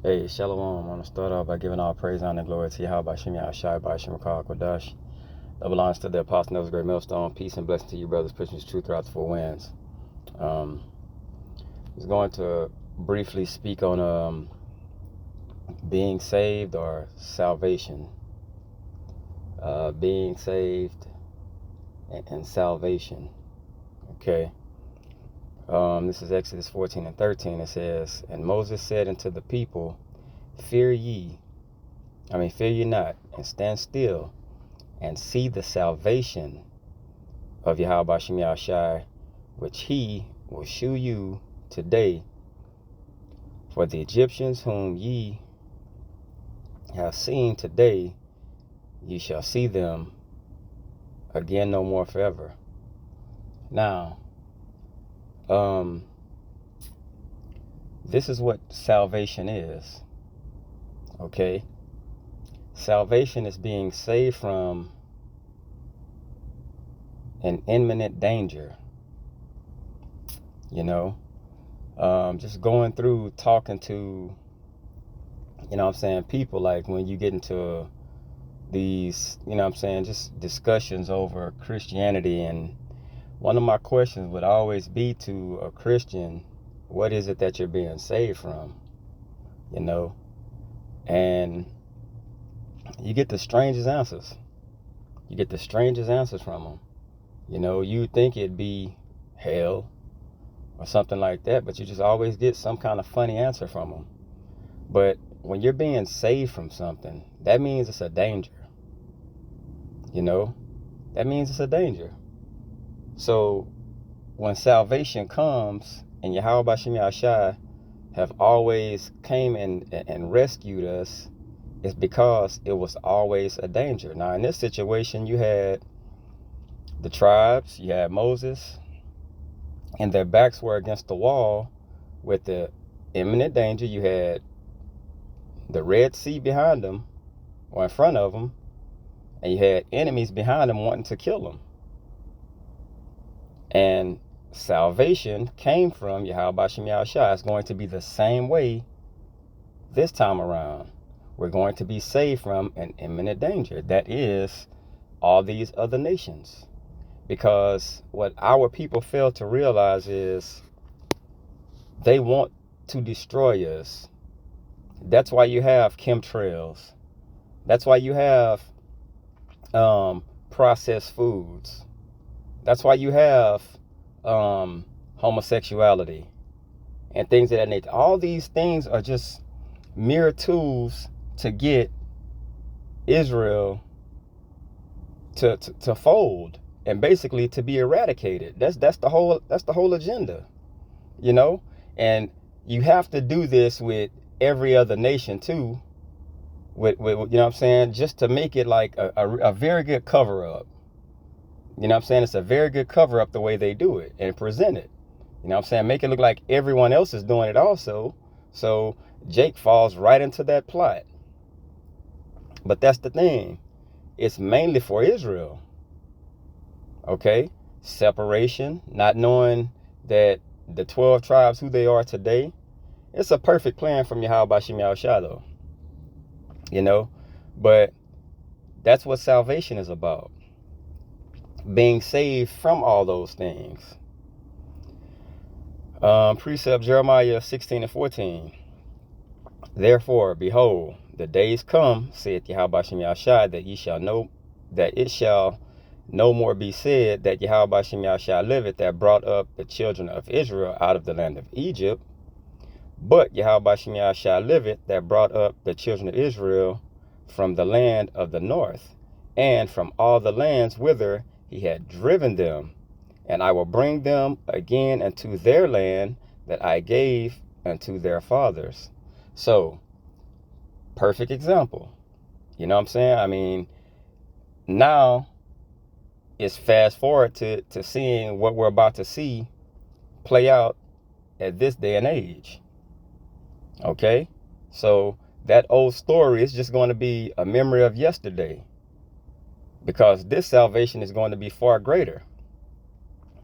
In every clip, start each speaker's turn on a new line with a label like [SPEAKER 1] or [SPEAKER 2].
[SPEAKER 1] Hey, Shalom. I want to start off by giving all praise, honor, and glory to Yahuwah Bashim Yahshai Bashim Kodash. That belongs to the Apostle of the Great Millstone. Peace and blessing to you, brothers, pushing the truth throughout the four winds. I was going to briefly speak on being saved or salvation. Being saved and salvation. Okay. This is Exodus 14 and 13. It says, "And Moses said unto the people, fear ye not, and stand still, and see the salvation of Yahuwah Bashim Yahshai, which he will shew you today. For the Egyptians whom ye have seen today, ye shall see them again no more forever." Now, this is what salvation is. Okay? Salvation is being saved from an imminent danger. Just going through talking to, people, like when you get into these, just discussions over Christianity, and one of my questions would always be to a Christian, what is it that you're being saved from? And you get the strangest answers. You get the strangest answers from them. You think it'd be hell or something like that, but you just always get some kind of funny answer from them. But when you're being saved from something, that means it's a danger. That means it's a danger. So when salvation comes, and Yahuwah Bashim Yahshai have always came and rescued us, it's because it was always a danger. Now, in this situation, you had the tribes, you had Moses, and their backs were against the wall with the imminent danger. You had the Red Sea behind them, or in front of them, and you had enemies behind them wanting to kill them. And salvation came from Yahuwah Bashim Yahshai. It's going to be the same way this time around. We're going to be saved from an imminent danger. That is all these other nations. Because what our people fail to realize is they want to destroy us. That's why you have chemtrails. That's why you have processed foods. That's why you have homosexuality and things of that nature. All these things are just mere tools to get Israel to fold and basically to be eradicated. That's the whole agenda, And you have to do this with every other nation too, with just to make it like a very good cover up. It's a very good cover up the way they do it and present it. Make it look like everyone else is doing it also. So Jake falls right into that plot. But that's the thing. It's mainly for Israel. Okay? Separation, not knowing that the 12 tribes, who they are today, it's a perfect plan from Yahuwah Bashim Yahshai, though. But that's what salvation is about. Being saved from all those things. Precept Jeremiah 16 and 14. "Therefore, behold, the days come, saith Yahuwah Bashim Yahshai, that ye shall know, that it shall no more be said that Yahuwah Bashim Yahshai liveth, that brought up the children of Israel out of the land of Egypt. But Yahuwah Bashim Yahshai liveth, that brought up the children of Israel from the land of the north, and from all the lands whither he had driven them. And I will bring them again unto their land that I gave unto their fathers." So, perfect example. Now it's fast forward to seeing what we're about to see play out at this day and age. Okay? So that old story is just going to be a memory of yesterday, because this salvation is going to be far greater.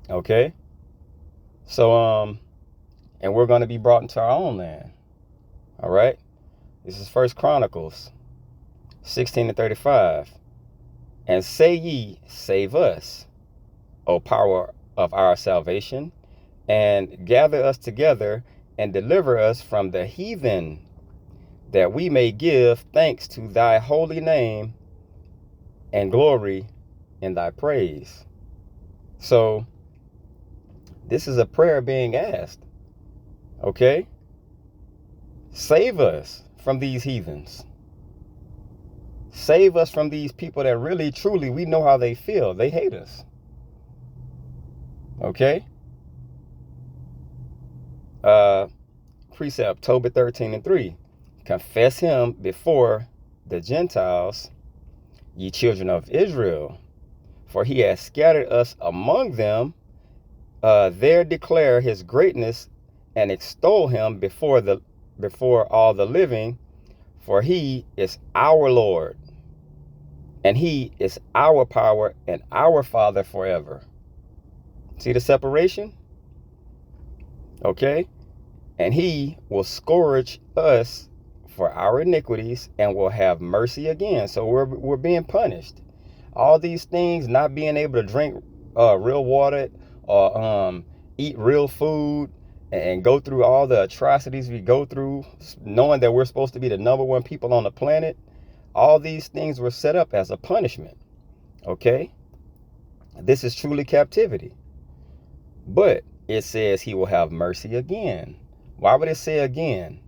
[SPEAKER 1] Okay? So, and we're going to be brought into our own land. All right? This is First Chronicles 16:35. And say ye, save us, O power of our salvation, and gather us together and deliver us from the heathen, that we may give thanks to thy holy name and glory in thy praise. So this is a prayer being asked. Okay? Save us from these heathens. Save us from these people that really, truly, we know how they feel. They hate us. Okay? Precept, Tobit 13:3. Confess him before the Gentiles, ye children of Israel, for he has scattered us among them. There declare his greatness and extol him before all the living, for he is our Lord, and he is our power and our Father forever. See the separation? Okay? And he will scourge us for our iniquities and will have mercy again. So we're being punished. All these things, not being able to drink real water or eat real food and go through all the atrocities we go through, knowing that we're supposed to be the #1 people on the planet. All these things were set up as a punishment. Okay? This is truly captivity. But it says he will have mercy again. Why would it say again?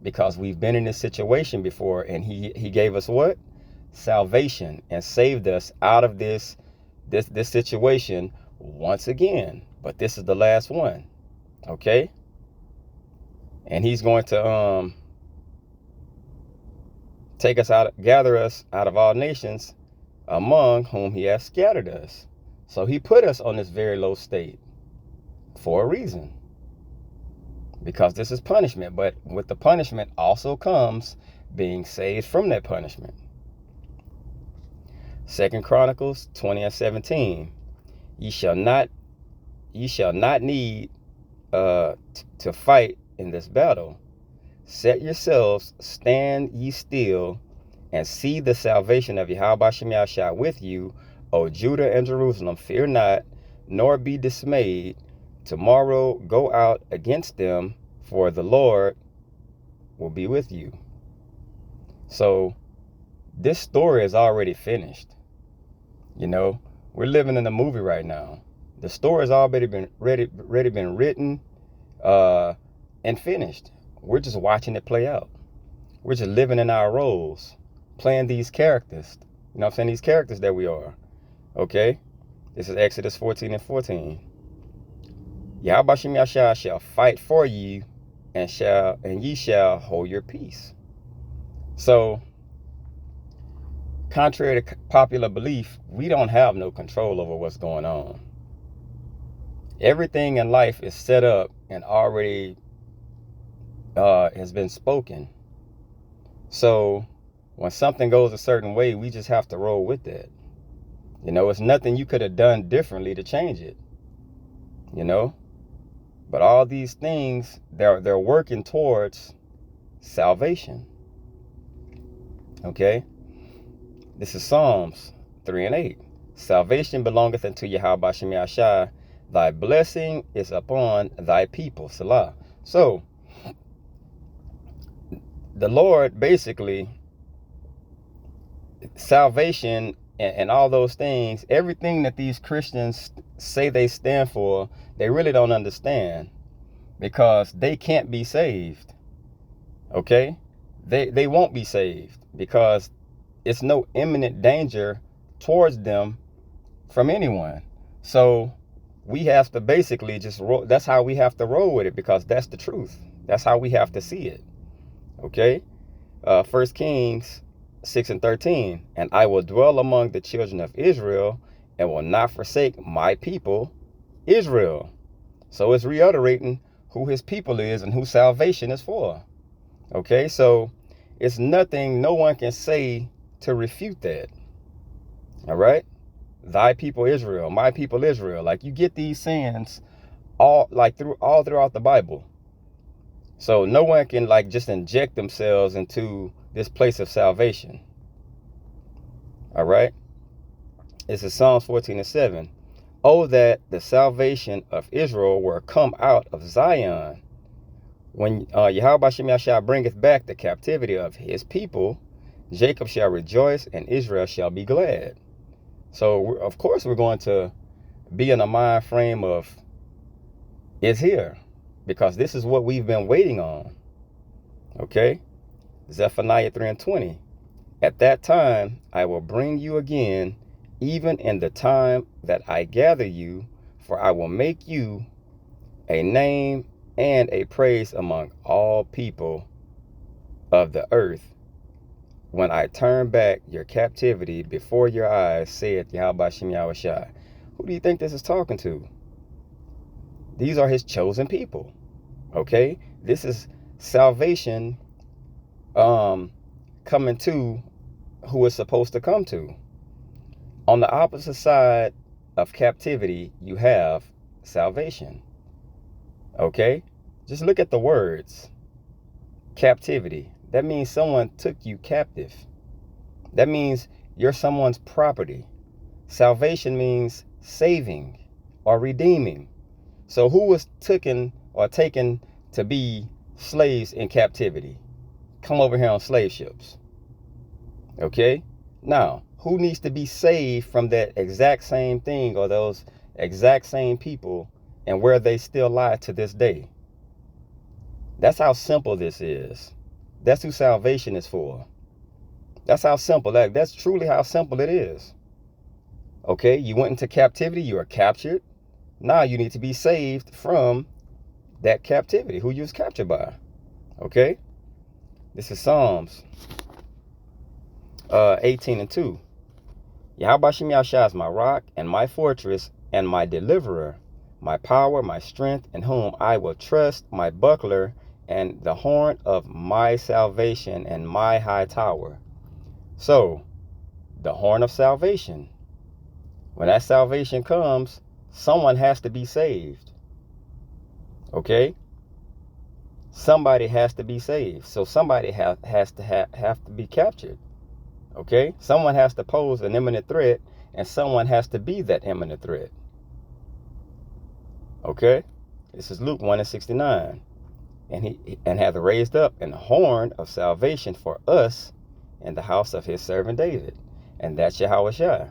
[SPEAKER 1] Because we've been in this situation before, and he gave us what? Salvation, and saved us out of this situation once again. But this is the last one. Okay? And he's going to take us out, gather us out of all nations among whom he has scattered us. So he put us on this very low state for a reason, because this is punishment. But with the punishment also comes being saved from that punishment. 2 Chronicles 20:17. Ye shall not need to fight in this battle. Set yourselves, stand ye still, and see the salvation of Yahuwah Shem Yahshua with you, O Judah and Jerusalem. Fear not, nor be dismayed. Tomorrow go out against them, for the Lord will be with you. So this story is already finished. You know, we're living in a movie right now. The story has already been been written and finished. We're just watching it play out. We're just living in our roles, playing these characters. You know what I'm saying? These characters that we are. Okay? This is Exodus 14:14. Yahuwah Shem Yahshua shall fight for you, and ye shall hold your peace. So, contrary to popular belief, we don't have no control over what's going on. Everything in life is set up and already has been spoken. So when something goes a certain way, we just have to roll with that. You know, it's nothing you could have done differently to change it. You know, but all these things, they're working towards salvation. Okay, this is Psalms 3:8. Salvation belongeth unto Yahuwah Shem Yahshua. Thy blessing is upon thy people. Salah. So the Lord basically, salvation and all those things, everything that these Christians say they stand for, they really don't understand, because they can't be saved. Okay? They won't be saved because it's no imminent danger towards them from anyone. So we have to basically just roll. That's how we have to roll with it, because that's the truth. That's how we have to see it. Okay? 1 Kings 6:13. And I will dwell among the children of Israel and will not forsake my people, Israel. So it's reiterating who his people is and who salvation is for. Okay? So it's nothing, no one can say to refute that. All right? Thy people Israel, my people Israel. Like, you get these sayings all throughout the Bible. So no one can like just inject themselves into this place of salvation. All right. This is Psalms 14:7. Oh, that the salvation of Israel were come out of Zion. When Yahuwah shall bringeth back the captivity of his people, Jacob shall rejoice and Israel shall be glad. So, of course, we're going to be in a mind frame of it's here, because this is what we've been waiting on. Okay? Zephaniah 3:20. At that time, I will bring you again, even in the time that I gather you, for I will make you a name and a praise among all people of the earth, when I turn back your captivity before your eyes, saith Yahweh Shem Yahushua. Who do you think this is talking to? These are his chosen people. Okay? This is salvation coming to who it's supposed to come to. On the opposite side of captivity, you have salvation. Okay? Just look at the words. Captivity. That means someone took you captive. That means you're someone's property. Salvation means saving or redeeming. So who was taken to be slaves in captivity? Come over here on slave ships. Okay? Now, who needs to be saved from that exact same thing or those exact same people, and where they still lie to this day? That's how simple this is. That's who salvation is for. That's how simple that's truly how simple it is. Okay, you went into captivity, you were captured. Now you need to be saved from that captivity, who you was captured by. Okay? This is Psalms 18:2. Yahweh Shem Yahushua is my rock and my fortress and my deliverer, my power, my strength, in whom I will trust, my buckler and the horn of my salvation and my high tower. So, the horn of salvation. When that salvation comes, someone has to be saved. Okay? Somebody has to be saved. So somebody has to be captured. Okay? Someone has to pose an imminent threat, and someone has to be that imminent threat. Okay? This is Luke 1:69. And hath raised up an horn of salvation for us in the house of his servant David. And that's Yahuwah.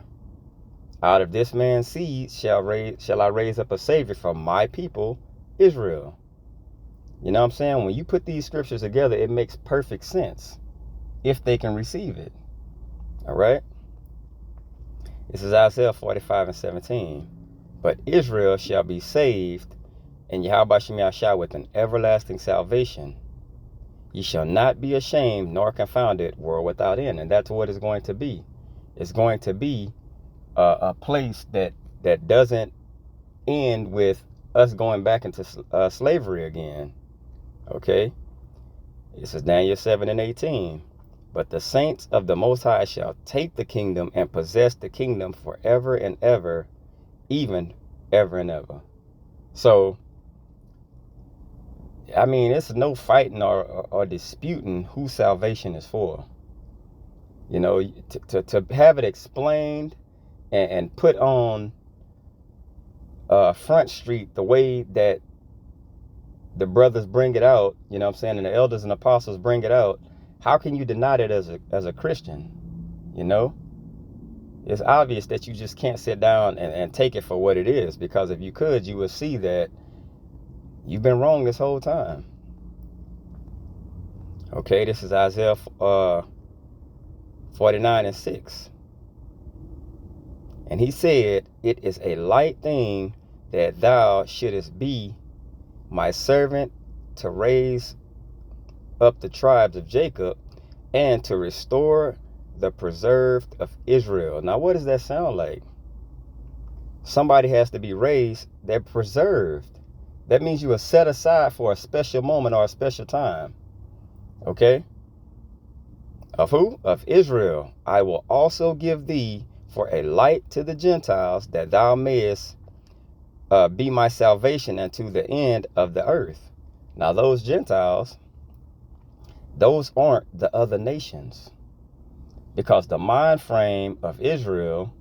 [SPEAKER 1] Out of this man's seed shall I raise up a savior for my people, Israel. You know what I'm saying? When you put these scriptures together, it makes perfect sense if they can receive it. All right? This is Isaiah 45:17. But Israel shall be saved, and Yahweh Shem Yahushua with an everlasting salvation. Ye shall not be ashamed nor confounded, world without end. And that's what it's going to be. It's going to be a place that doesn't end with us going back into slavery again. Okay? This is Daniel 7:18. But the saints of the Most High shall take the kingdom and possess the kingdom forever and ever, even ever and ever. So, I mean, it's no fighting or disputing who salvation is for. You know, to have it explained and put on Front Street the way that the brothers bring it out, you know what I'm saying, and the elders and apostles bring it out, how can you deny it as a Christian? You know? It's obvious that you just can't sit down and take it for what it is, because if you could, you would see that you've been wrong this whole time. Okay, this is Isaiah 49:6. And he said, it is a light thing that thou shouldest be my servant to raise up the tribes of Jacob and to restore the preserved of Israel. Now, what does that sound like? Somebody has to be raised. They're preserved. That means you are set aside for a special moment or a special time. Okay? Of who? Of Israel. I will also give thee for a light to the Gentiles, that thou mayest be my salvation unto the end of the earth. Now those Gentiles, those aren't the other nations, because the mind frame of Israel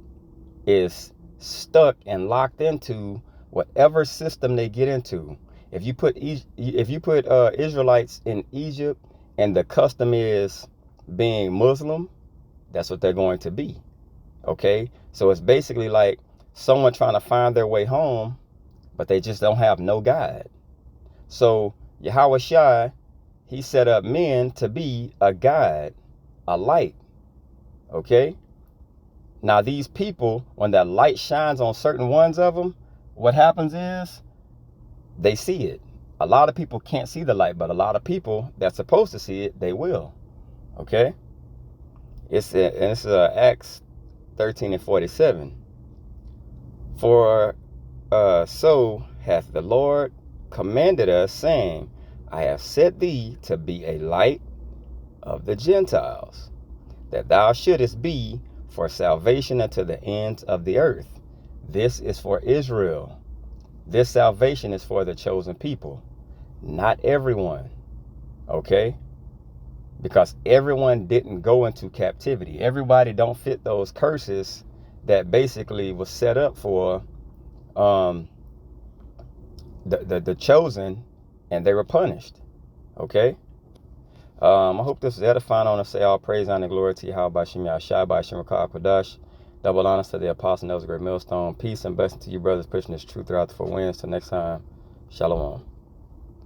[SPEAKER 1] is stuck and locked into whatever system they get into. If you put Israelites in Egypt and the custom is being Muslim, that's what they're going to be. Okay, so it's basically like someone trying to find their way home, but they just don't have no guide. So Yahuwah Shai, he set up men to be a guide, a light. Okay, now these people, when that light shines on certain ones of them, what happens is they see it. A lot of people can't see the light, but a lot of people that's supposed to see it, they will. Okay, it's Acts 13:47. For so hath the Lord commanded us, saying, I have set thee to be a light of the Gentiles, that thou shouldest be for salvation unto the ends of the earth. This is for Israel. This salvation is for the chosen people, not everyone. Okay? Because everyone didn't go into captivity. Everybody don't fit those curses that basically was set up for the chosen, and they were punished. Okay? I hope this is edifying. I want to say all praise, honor, and glory to Yahuwah Bashim Yahshai Bashim Rakah Kodash. Double honors to the apostle, that was a great millstone. Peace and blessing to you, brothers, pushing this truth throughout the four winds. Till next time, shalom.